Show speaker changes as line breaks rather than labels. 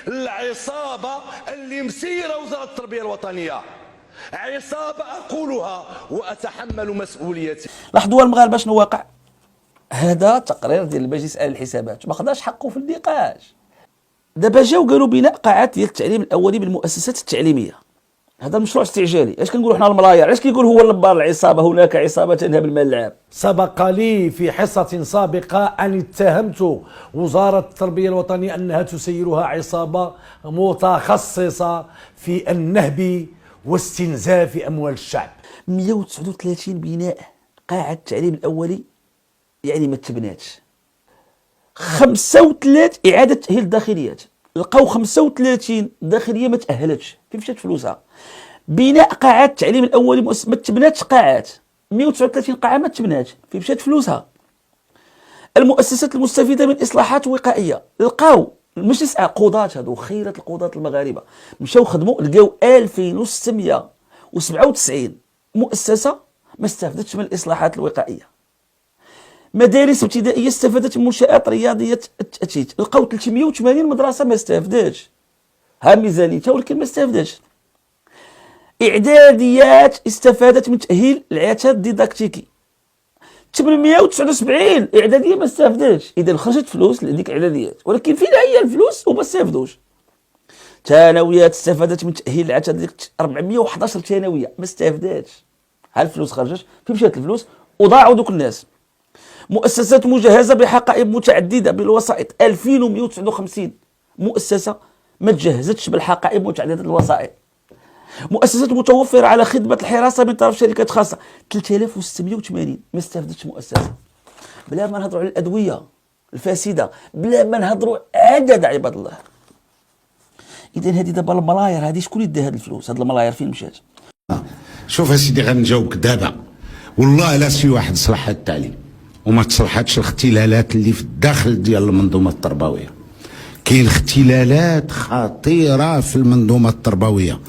العصابة اللي مسيرة وزارة التربية الوطنية عصابة أقولها وأتحمل مسؤوليتي.
لاحظوا المغاربة شنو واقع. هذا تقرير ديال المجلس على الحسابات ما خداش حقه في النقاش. دابا جاو قالوا بناء قاعات ديال التعليم الاولي بالمؤسسات التعليميه. هذا المشروع استعجالي. اش كنقولوا حنا الملاير؟ اش كيقول هو اللبار العصابه؟ هناك عصابه تنهب بالمال العام.
سبق لي في حصة سابقة أن اتهمت وزارة التربية الوطنية أنها تسيرها عصابة متخصصة في النهب واستنزاف أموال الشعب.
139 بناء قاعة التعليم الأولي يعني ما تبناتش. 35 إعادة تأهيل داخليات، لقاو 35 داخلية ما تأهلتش، فين مشات فلوسها؟ بناء قاعات التعليم الأولي ما تبناتش قاعات، 139 قاعة ما تبناتش، فين مشات فلوسها؟ المؤسسات المستفيدة من إصلاحات وقائية، لقاو المجلس قضاة هذو خيرة القضاة المغاربة مشاو خدموا لقاو 2697 مؤسسة ما استفادتش من الإصلاحات الوقائية. مدارس ابتدائيه استفادت من منشآت رياضيه التأتيت، لقاو 380 مدرسه ما استفادتش، ها ميزانيتها ولكن ما استفادتش. اعداديات استفادت من تأهيل العتاد الديداكتيكي، 879 اعداديه ما استفادتش. اذا خرجت فلوس لهذيك الاعداديات، ولكن فين هي الفلوس وما استفادوش. ثانويات استفادت من تأهيل العتاد 411 ثانويه ما استفادتش، ها الفلوس خرجت، فين مشات الفلوس؟ وضاعوا دوك الناس. مؤسسات مجهزة بحقائب متعددة بالوسائط 2159 مؤسسة ما تجهزتش بالحقائب متعددة الوسائط. مؤسسات متوفرة على خدمة الحراسة من طرف شركات خاصة 3680 ما استفادتش مؤسسة. بلا ما نهضروا على الأدوية الفاسدة، بلا ما نهضروا عدد عباد الله. إذا هذه دابا الملاير هذه شكون يدي هذه الفلوس؟ هذه الملاير فين مشات؟
شوف اسيدي غنجاوبك دابا، والله لا شي واحد صلح التعليم وما تصلحتش الاختلالات اللي في الداخل ديال المنظومه التربويه. كاين اختلالات خطيره في المنظومه التربويه.